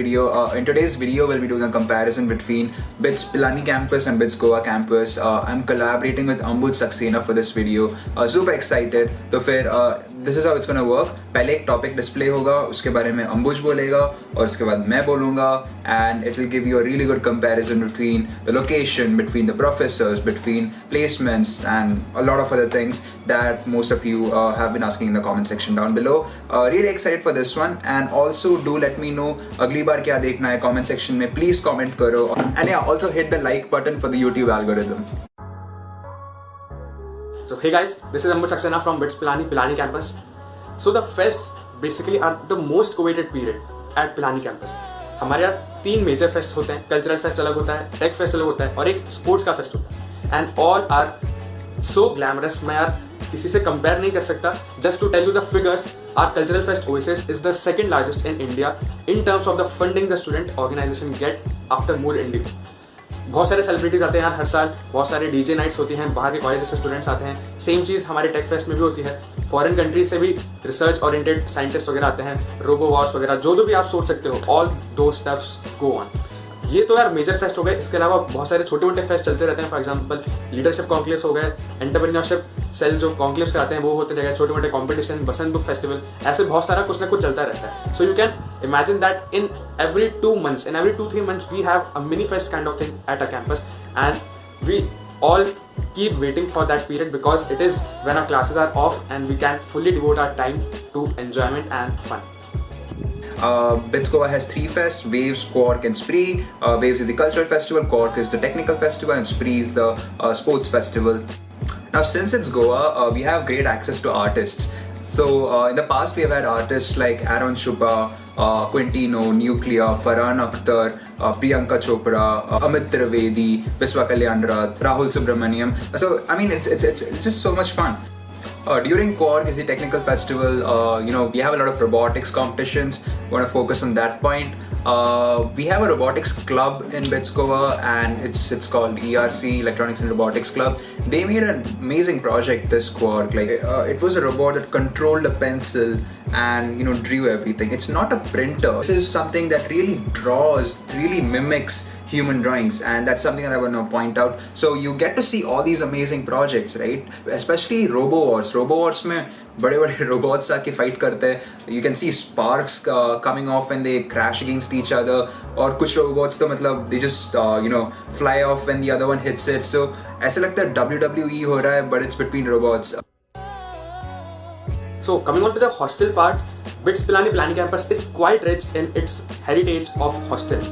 video. In today's video, we'll be doing a comparison between BITS Pilani campus and BITS Goa campus. I'm collaborating with Ambuj Saxena for this video. Super excited. तो फिर this is how it's gonna work. पहले एक topic display होगा, उसके बारे में Ambuj बोलेगा और उसके बाद मैं बोलूँगा, and it will give you a really good comparison between the location, between the professors, between placements, and a lot of other things that most of you have been asking in the comment section down below. Really excited for this one, and also do let me know अगली बार क्या देखना है comment section में. Please comment करो, and yeah, also hit the like button for the YouTube algorithm. So hey guys, this is Ambuj Saxena from BITS Pilani campus. So the fests basically are the most awaited period at Pilani campus. हमारे यहाँ 3 major fest होते हैं. Cultural fest अलग होता है, tech fest अलग होता है और एक स्पोर्ट्स का फेस्ट होता है. And all are so glamorous. मैं यार किसी से कंपेयर नहीं कर सकता. Just to tell you the figures, our cultural fest Oasis is the second largest in India in terms of the funding the student organisation get after Mood India. बहुत सारे celebrities आते हैं यार हर साल. बहुत सारे डीजे नाइट्स होती हैं, बाहर के कॉलेज से स्टूडेंट्स आते हैं. सेम चीज़ हमारे टेक फेस्ट में भी होती है. फॉरेन कंट्रीज से भी रिसर्च ओरिएंटेड साइंटिस्ट वगैरह आते हैं, रोबो वॉर्स वगैरह, जो भी आप सोच सकते हो. ऑल दो स्टेप्स गो ऑन. ये तो यार मेजर फेस्ट हो गए. इसके अलावा बहुत सारे छोटे मोटे फेस्ट चलते रहते हैं. फॉर एग्जांपल लीडरशिप कॉन्क्लेव्स हो गए, एंटरप्रेन्योरशिप सेल जो कॉन्क्लेव्स कराते हैं वो होते रहेंगे, छोटे मोटे कॉम्पिटिशन, बसंत बुक फेस्टिवल, ऐसे बहुत सारा कुछ ना कुछ चलता रहता है. सो you can imagine that in every 2 months, in every 2-3 months we have a mini fest kind of thing at our campus, and we all keep waiting for that period because it is when our classes are off and we can fully devote our time to enjoyment and fun. BITS Goa has 3 fests: Waves, Quark, and Spree. Waves is the cultural festival, Quark is the technical festival, and Spree is the sports festival. Now, since it's Goa, we have great access to artists. So in the past we have had artists like Aaron Chupa, Quintino, Nuclear, Farhan Akhtar, Priyanka Chopra, Amit Trivedi, Viswa Kalyanarath, Rahul Subramaniam. So I mean it's just so much fun. During Quark is the technical festival. We have a lot of robotics competitions. We want to focus on that point. We have a robotics club in BITS Goa, and it's called ERC, Electronics and Robotics Club. They made an amazing project this Quark. Like it was a robot that controlled a pencil and drew everything. It's not a printer. This is something that really draws, really mimics human drawings, and that's something that I want to point out. So you get to see all these amazing projects, right? Especially Robo Wars. Robo Wars में बड़े robots आके fight करते हैं. You can see sparks coming off when they crash against each other. और कुछ robots तो मतलब they just fly off when the other one hits it. So ऐसा लगता है WWE हो रहा है, but it's between robots. So coming on to the hostel part, BITS Pilani campus is quite rich in its heritage of hostels.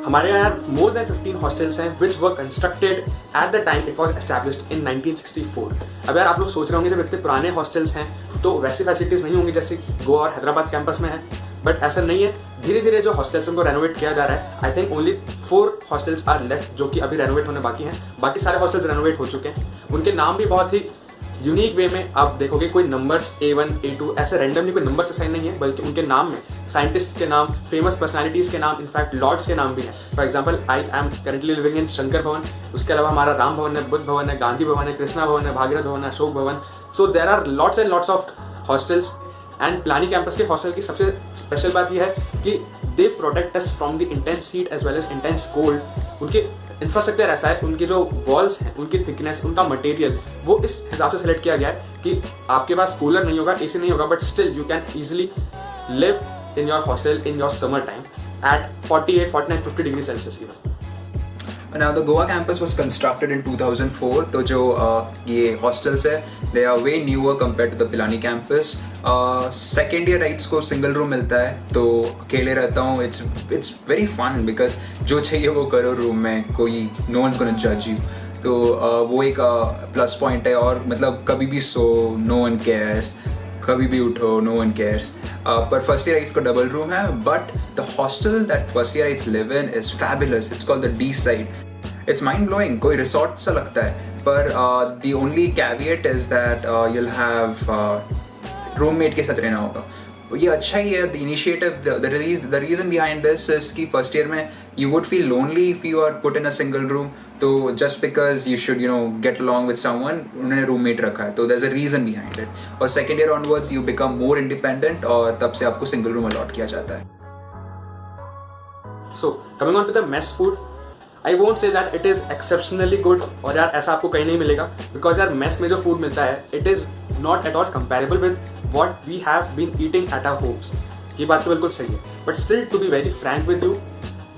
हमारे यहाँ more than 15 hostels हैं which were constructed at the time it was established in 1964. अब यार आप लोग सोच रहे होंगे जब इतने पुराने hostels हैं तो वैसी फैसिलिटीज़ नहीं होंगी जैसे गोवा और हैदराबाद कैंपस में है, बट ऐसा नहीं है. धीरे धीरे जो हॉस्टल्स उनको रेनोवेट किया जा रहा है. I think only 4 hostels are left जो कि अभी रेनोवेट होने बाकी हैं. बाकी सारे हॉस्टल्स रेनोवेट हो चुके हैं. उनके नाम भी बहुत ही यूनिक वे में आप देखोगे. कोई नंबर्स A1 A2 ऐसे रैंडमली कोई नंबर से साइन नहीं है, बल्कि उनके नाम में साइंटिस्ट के नाम, फेमस पर्सनालिटीज़ के नाम, इनफैक्ट लॉर्ड्स के नाम भी हैं. For example I am currently living in Shankar भवन. उसके अलावा हमारा राम भवन है, बुद्ध भवन है, गांधी भवन है, कृष्णा भवन है, भागीरथ भवन है, Ashok Bhavan. So there are lots and lots of hostels. And Pilani campus के हॉस्टल की सबसे स्पेशल बात यह है कि they protect us from the intense heat as well as intense cold. उनके इंफ्रास्ट्रक्चर ऐसा है, उनके जो वॉल्स हैं, उनकी थिकनेस, उनका मटेरियल वो इस हिसाब से सेलेक्ट किया गया है कि आपके पास कूलर नहीं होगा, एसी नहीं होगा, but still you can easily live in your hostel in your summer time at 48, 49, 50 degrees Celsius even. Now the Goa campus was constructed in 2004. तो जो ये hostels है, they are way newer compared to the Pilani campus. Second year rights को single room मिलता है, तो अकेले रहता हूँ. It's very fun because जो चाहिए वो करो रूम में, कोई no one's gonna judge you. तो वो एक प्लस पॉइंट है. और मतलब कभी भी सो, no one cares. कभी भी उठो, no one cares. पर फर्स्ट ईयर को डबल रूम है, but the hostel that first year live in is fabulous. It's called the D side. It's mind blowing. कोई रिसोर्ट सा लगता है, पर the only caveat is that you'll have roommate के साथ रहना होगा. ये अच्छा ही है. The initiative, the reason behind this is कि फर्स्ट ईयर में you would feel lonely if you are put in a single room. तो just because you should get along with someone, उन्होंने रूममेट रखा है, तो there is a reason behind it. और second year onwards you become more independent, और तब से आपको सिंगल रूम अलॉट किया जाता है. So coming on to the mess food, I won't say that it is exceptionally good और यार ऐसा आपको कहीं नहीं मिलेगा, बिकॉज यार मेस में जो फूड मिलता है it is not at all comparable with what we have been eating at our homes. ये बात तो बिल्कुल सही है, but still to be very frank with you,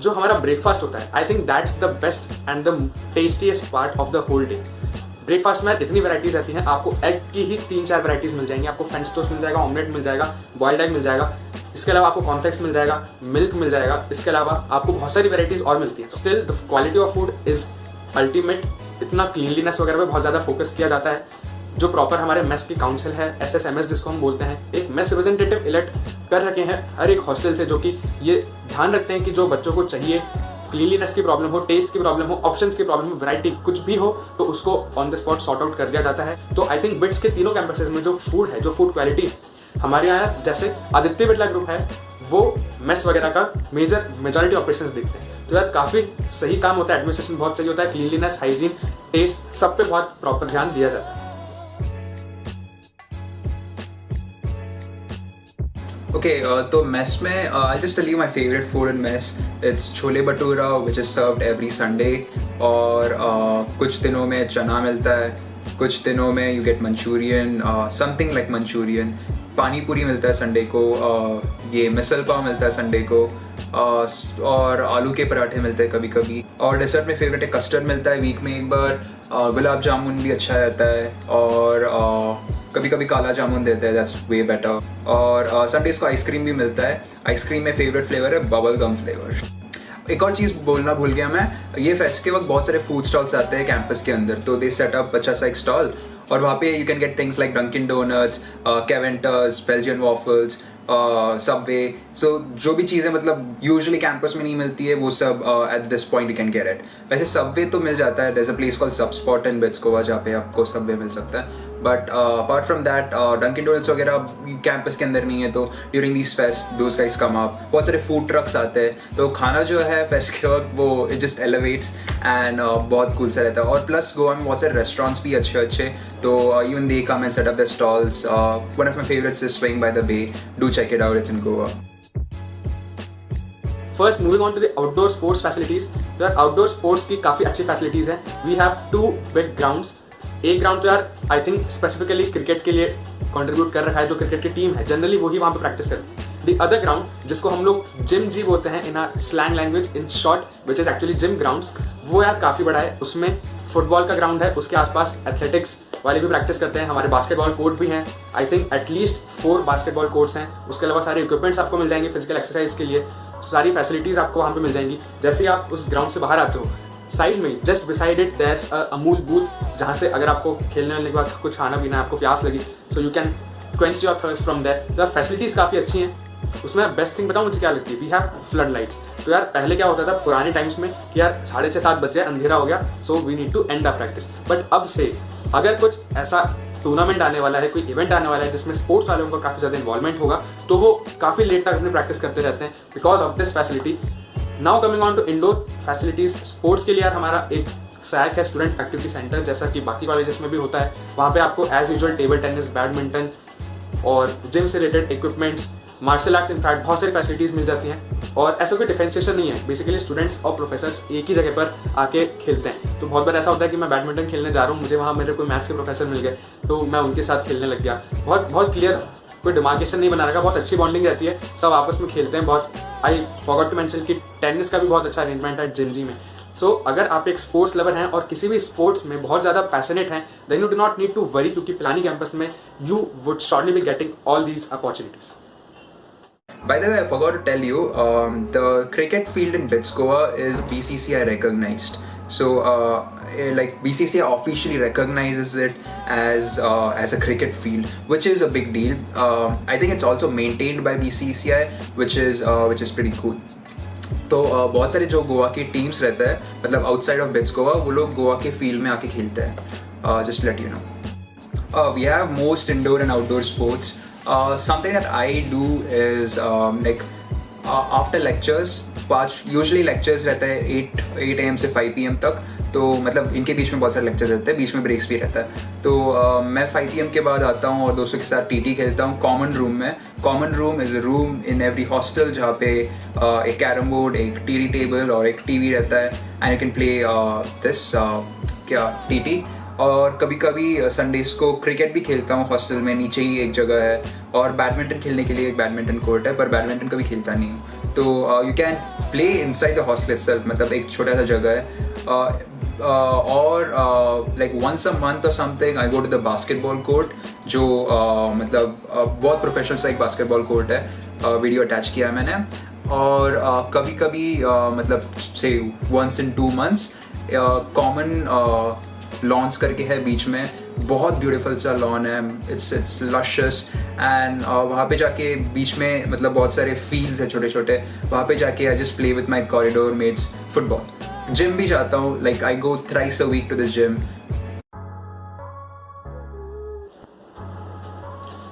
जो हमारा ब्रेकफास्ट होता है I think that's the best and the tastiest part of the whole day. Breakfast में इतनी वैराइटीज आती हैं, आपको एग की ही 3-4 वैराइटीज मिल जाएंगी, आपको फ्रेंच टोस्ट मिल जाएगा, ऑमलेट मिल जाएगा, बॉइल्ड एग मिल जाएगा, इसके अलावा आपको कॉर्नफ्लेक्स मिल जाएगा, मिल्क मिल जाएगा, इसके अलावा आपको बहुत सारी वैराइटीज और मिलती हैं। Still the quality of food is ultimate. इतना क्लीनलीनेस वगैरह पे बहुत ज़्यादा फोकस किया जाता है। जो प्रॉपर हमारे मेस की काउंसिल है, SSMS जिसको हम बोलते हैं, एक मेस रिप्रेजेंटेटिव इलेक्ट कर रखे हैं हर एक हॉस्टल से, जो कि ये ध्यान रखते हैं कि जो बच्चों को चाहिए, क्लीनलीनेस की प्रॉब्लम हो, टेस्ट की प्रॉब्लम हो, ऑप्शंस की प्रॉब्लम हो, वैरायटी कुछ भी हो, तो उसको on the spot sort out कर दिया जाता है। तो आई थिंक बिट्स के तीनों कैंपसेस में जो फूड है, जो फूड क्वालिटी हमारे यहाँ, जैसे आदित्य बिरला ग्रुप है, वो मेस वगैरह का मेजॉरिटी ऑपरेशंस देखते हैं। तो यार काफ़ी सही काम होता है, एडमिनिस्ट्रेशन बहुत सही होता है, क्लीनलीनेस, हाइजीन, टेस्ट, सब पे बहुत प्रॉपर ध्यान दिया जाता है। Okay, तो मेस में I'll just tell you my favorite food in mess. It's chole bhatura which is served every Sunday, और कुछ दिनों में चना मिलता है, कुछ दिनों में you get Manchurian, something like Manchurian. पानी पूरी मिलता है संडे को, ये मिसल पाव मिलता है संडे को, और आलू के पराठे मिलते हैं कभी कभी, और डेजर्ट में फेवरेट है कस्टर्ड मिलता है वीक में एक बार, गुलाब जामुन भी अच्छा रहता है, और कभी कभी काला जामुन देते हैं, दैट्स वे बेटर, और संडेज को आइसक्रीम भी मिलता है। आइसक्रीम में फेवरेट फ्लेवर है बबल गम फ्लेवर। एक और चीज़ बोलना भूल गया मैं, ये फेस्ट के वक्त बहुत सारे फूड स्टॉल्स आते हैं कैंपस के अंदर, तो दे सेट अप अच्छा सा एक स्टॉल, और वहाँ पे you can get things like Dunkin Donuts, Keventers, Belgian waffles, Subway. So जो भी चीज़ें मतलब यूजुअली कैंपस में नहीं मिलती है, वो सब at this point you can get it. वैसे सबवे तो मिल जाता है, there is a place called Sub Spot in BITS Goa जहाँ पे आपको सबवे मिल सकता है, but apart from that Dunkin Donuts वगैरह कैंपस के अंदर नहीं है, तो during this fest those guys come up. बहुत सारे फूड ट्रक्स आते हैं, तो खाना जो है फेस्ट के वक्त वो इट जस्ट एलिवेट्स एंड बहुत कूल सा रहता है। और प्लस गोवा में बहुत सारे रेस्टोरेंट्स भी अच्छे अच्छे, तो even they come and set up the stalls. One of my favourites is Swing by the Bay, do check it out, it's in Goa. First moving on to the outdoor sports facilities, तो यार outdoor sports की काफ़ी अच्छी facilities हैं। We have 2 big grounds. एक ground तो यार I think specifically cricket के लिए कंट्रीब्यूट कर रखा है, जो क्रिकेट की टीम है जनरली वही वहाँ पे प्रैक्टिस करती है। द अदर ग्राउंड, जिसको हम लोग जिम जी बोलते हैं इन are slang language, in short which is actually gym grounds, वो यार काफ़ी बड़ा है। उसमें फुटबॉल का ग्राउंड है, उसके आसपास एथलेटिक्स वाले भी प्रैक्टिस करते हैं, हमारे बास्केटबॉल कोर्ट भी हैं, I think at least 4 basketball courts हैं। उसके अलावा सारे इक्विपमेंट्स आपको मिल जाएंगे फिजिकल एक्सरसाइज के लिए, सारी फैसिलिटीज़ आपको वहाँ पे मिल जाएंगी। जैसे ही आप उस ग्राउंड से बाहर आते हो, साइड में just beside it there's a Amul booth, जहाँ से अगर आपको खेलने के बाद कुछ खाना पीना, आपको प्यास लगी, so you can quench your thirst from there. तो फैसिलिटीज़ काफ़ी अच्छी हैं। उसमें बेस्ट थिंग बताऊँ मुझे क्या लगती है, वी हैव फ्लड लाइट्स। तो यार पहले क्या होता था पुराने टाइम्स में कि यार 6:30-7 बजे अंधेरा हो गया, so we need to end the practice. But अब से अगर कुछ ऐसा टूर्नामेंट आने वाला है, कोई इवेंट आने वाला है जिसमें स्पोर्ट्स वालों का काफ़ी ज़्यादा इन्वॉल्वमेंट होगा, तो वो काफ़ी लेट तक अपनी प्रैक्टिस करते रहते हैं because of this facility. Now coming on to indoor facilities, sports के लिए यार हमारा एक सैक है, स्टूडेंट एक्टिविटी सेंटर, जैसा कि बाकी कॉलेजेस में भी होता है। वहाँ पे आपको as usual table tennis, badminton और जिम से related equipments, martial arts, in fact बहुत सारी फैसिलिटीज़ मिल जाती हैं। और ऐसा कोई डिफरेंशिएशन नहीं है, बेसिकली स्टूडेंट्स और प्रोफेसर्स एक ही जगह पर आके खेलते हैं। तो बहुत बार ऐसा होता है कि मैं बैडमिंटन खेलने जा रहा हूँ, मुझे वहाँ मेरे कोई मैथ्स के प्रोफेसर मिल गए, तो मैं उनके साथ खेलने लग गया। बहुत क्लियर, कोई डिमार्केशन नहीं बना रखा, बहुत अच्छी बॉन्डिंग रहती है, सब आपस में खेलते हैं। बहुत आई फॉरगॉट टू मेंशन कि टेनिस का भी बहुत अच्छा अरेंजमेंट है जिम जी में। सो अगर आप एक स्पोर्ट्स लवर हैं और किसी भी स्पोर्ट्स में बहुत ज़्यादा पैशनेट हैं, then you do not need to worry, क्योंकि पिलानी कैंपस में you would shortly be getting all these opportunities. By the way, I forgot to tell you, the cricket field in Bitskowa is BCCI recognized. So, like BCCI officially recognizes it as a cricket field, which is a big deal. I think it's also maintained by BCCI, which is pretty cool. तो बहुत सारे जो गोवा की teams रहते हैं, मतलब outside of बिट्सकोवा, वो लोग गोवा के फील्ड में आके खेलते हैं। Just let you know, we have most indoor and outdoor sports. Something that I do is like after lectures, 5 usually lectures रहते हैं 8 AM से 5 PM तक, तो मतलब इनके बीच में बहुत सारे लेक्चर्स रहते हैं, बीच में ब्रेक्स भी रहता है। तो मैं 5 PM के बाद आता हूँ और दोस्तों के साथ TT खेलता हूँ कॉमन रूम में। Common room is a room in every hostel जहाँ पे एक कैरम बोर्ड, एक TD टेबल और एक TV रहता है, and you can play this TT। और कभी कभी संडेज को क्रिकेट भी खेलता हूँ हॉस्टल में, नीचे ही एक जगह है, और बैडमिंटन खेलने के लिए एक बैडमिंटन कोर्ट है, पर बैडमिंटन कभी खेलता नहीं हूँ। तो you can play inside the hostel itself, मतलब एक छोटा सा जगह है। और लाइक वंस अ मंथ और something I go to the basketball court, जो मतलब बहुत प्रोफेशनल सा एक बास्केटबॉल कोर्ट है, वीडियो अटैच किया है मैंने। और कभी कभी मतलब से once in 2 months common lawns करके है बीच में, बहुत ब्यूटीफुल सा लॉन है, इट्स लशस, एंड वहाँ पे जाके बीच में मतलब बहुत सारे फील्ड्स है छोटे छोटे, वहाँ पे जाके I just play with my corridor mates football. Gym भी जाता हूँ, like I go thrice a week to the gym.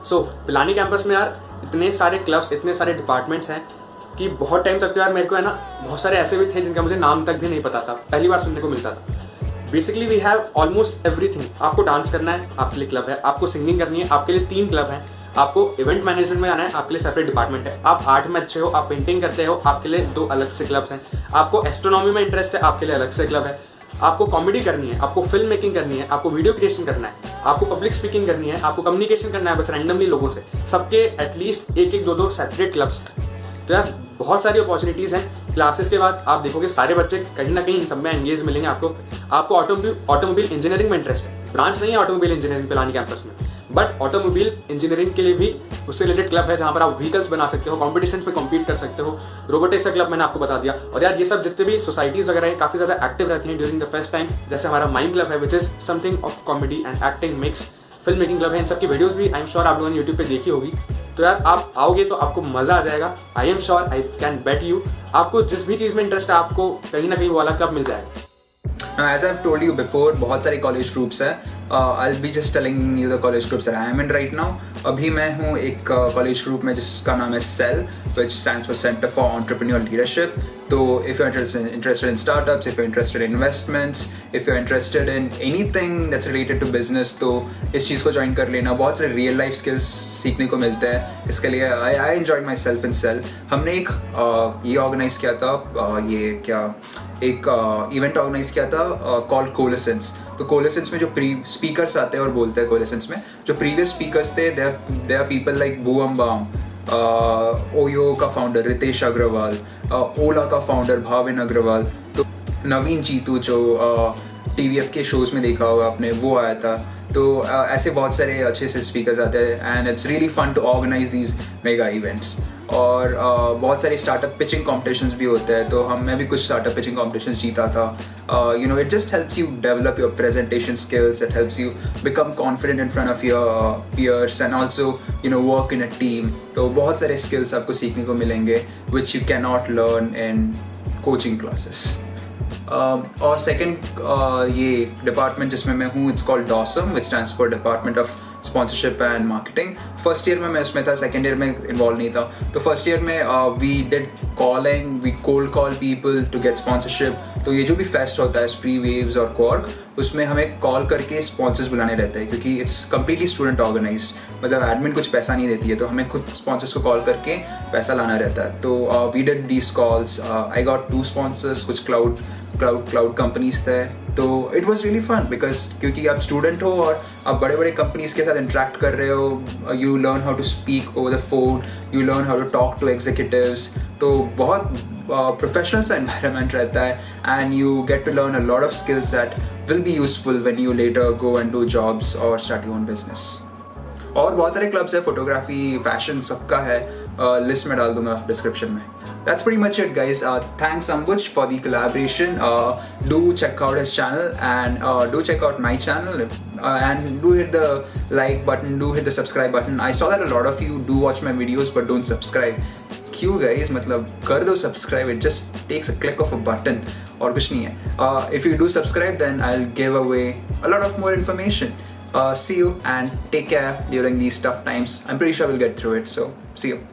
So Pilani campus में यार इतने सारे क्लब्स, इतने सारे डिपार्टमेंट्स हैं कि बहुत टाइम तक तो यार मेरे को है ना, बहुत सारे ऐसे भी थे जिनका मुझे नाम तक भी नहीं पता था, पहली बार सुनने को मिलता था। Basically we have almost everything. आपको डांस करना है, आपके लिए क्लब है, आपको सिंगिंग करनी है, आपके लिए 3 क्लब हैं, आपको इवेंट मैनेजमेंट में आना है, आपके लिए सेपरेट डिपार्टमेंट है, आप आर्ट में अच्छे हो, आप पेंटिंग करते हो, आपके लिए 2 अलग से क्लब्स हैं, आपको एस्ट्रोनॉमी में इंटरेस्ट है, आपके लिए अलग से क्लब है, आपको कॉमेडी करनी है, आपको फिल्म मेकिंग करनी है, आपको वीडियो क्रिएशन करना है, आपको पब्लिक स्पीकिंग करनी है, आपको कम्युनिकेशन करना है बस रैंडमली लोगों से, सबके एटलीस्ट 1-1, 2-2 सेपरेट क्लब्स हैं। तो यार बहुत सारी अपॉर्चुनिटीज़ हैं। क्लासेस के बाद आप देखोगे सारे बच्चे कहीं ना कहीं इन सब में एंगेज मिलेंगे आपको ऑटोमोबाइल इंजीनियरिंग में इंटरेस्ट है, ब्रांच नहीं है ऑटोमोबाइल इंजीनियरिंग पिलानी कैंपस में, बट ऑटोमोबाइल इंजीनियरिंग के लिए भी उससे रिलेटेड क्लब है जहाँ पर आप व्हीकल्स बना सकते हो, कॉम्पिटिशन में कॉम्पीट कर सकते हो। रोबोटिक्स का क्लब मैंने आपको बता दिया। और यार ये सब जितने भी सोसाइटीज़ वगैरह हैं काफ़ी ज़्यादा एक्टिव रहती हैं ड्यूरिंग द फर्स्ट टाइम। जैसे हमारा माइंड क्लब है which is something of comedy and acting mix, film making club है। इन सब की वीडियोज़ भी आई एम श्योर आप लोगों ने यूट्यूब पर देखी होगी। तो यार आप आओगे तो आपको मज़ा आ जाएगा। I am sure, I can bet you, आपको जिस भी चीज़ में इंटरेस्ट है आपको कहीं ना कहीं वो वाला क्लब मिल जाएगा। Now, as I've told you before, बहुत सारे कॉलेज ग्रुप्स हैं। I'll be just telling you the college groups that I am in right now. अभी मैं हूँ एक कॉलेज ग्रुप में जिसका नाम है CEL, which stands for Center for Entrepreneurial Leadership. तो if you're interested in startups, if you're interested in investments, if you're interested in anything that's related to business, तो इस चीज़ को ज्वाइन कर लेना। बहुत सारे रियल लाइफ स्किल्स सीखने को मिलते हैं। इसके लिए I enjoyed myself in CEL. हमने एक ये ऑर्गेनाइज किया था, एक इवेंट ऑर्गेनाइज किया था कॉल्ड कोलेसेंस। तो कोलेसेंस में जो स्पीकर्स आते हैं और बोलते हैं, कोलेसेंस में जो प्रीवियस स्पीकर्स थे, दे आर पीपल लाइक बुअम बाम, ओयो का फाउंडर रितेश अग्रवाल, ओला का फाउंडर भाविन अग्रवाल, तो नवीन जीतू जो TVF के शोज में देखा होगा आपने, वो आया था। तो ऐसे बहुत सारे अच्छे से स्पीकर्स आते हैं and it's really fun to organise these mega events. और बहुत सारे स्टार्टअप पिचिंग कॉम्पिटिशन्स भी होते हैं, तो मैं भी कुछ स्टार्टअप पिचिंग कॉम्पिटिशन्स जीता था। You know, it just helps you develop your presentation skills, it helps you become confident in front of your peers and also you know work in a team. तो बहुत सारे skills आपको सीखने को मिलेंगे which you can not learn in coaching classes. और second ये department जिसमें मैं हूँ, it's called DOSM, which stands for department of sponsorship and marketing. First year में मैं उसमें था, सेकेंड ईयर में इन्वॉल्व नहीं था। तो फर्स्ट ईयर में we did calling, we cold call people to get sponsorship. तो ये जो भी फेस्ट होता है स्प्री, वेव्स और क्वार्क, उसमें हमें कॉल करके स्पॉन्सर्स बुलाने रहते हैं, क्योंकि इट्स कम्प्लीटली स्टूडेंट ऑर्गेनाइज, मतलब एडमिन कुछ पैसा नहीं देती है, तो हमें खुद स्पॉन्सर्स को कॉल करके पैसा लाना रहता है। तो we did these calls, I got 2 sponsors, कुछ क्लाउड कंपनीज थे। तो it was really fun because क्योंकि आप स्टूडेंट हो और आप बड़े बड़े कंपनीज के साथ इंटरेक्ट कर रहे हो, you learn how to speak over the phone, you learn how to talk to executives. तो बहुत प्रोफेशनल सा एनवायरनमेंट रहता है and you get to learn a lot of skills that will be useful when you later go and do jobs और start your own business. और बहुत सारे clubs है, फोटोग्राफी, फैशन, सबका है, लिस्ट में डाल दूंगा डिस्क्रिप्शन में। That's pretty much it, guys. Thanks Ambuj for the collaboration. Do check out his channel and do check out my channel and do hit the like button, do hit the subscribe button. I saw that a lot of you do watch my videos but don't subscribe. क्यों guys? मतलब कर दो subscribe. It just takes a click of a button और कुछ नहीं है. If you do subscribe, then I'll give away a lot of more information. See you and take care during these tough times. I'm pretty sure we'll get through it. So see you.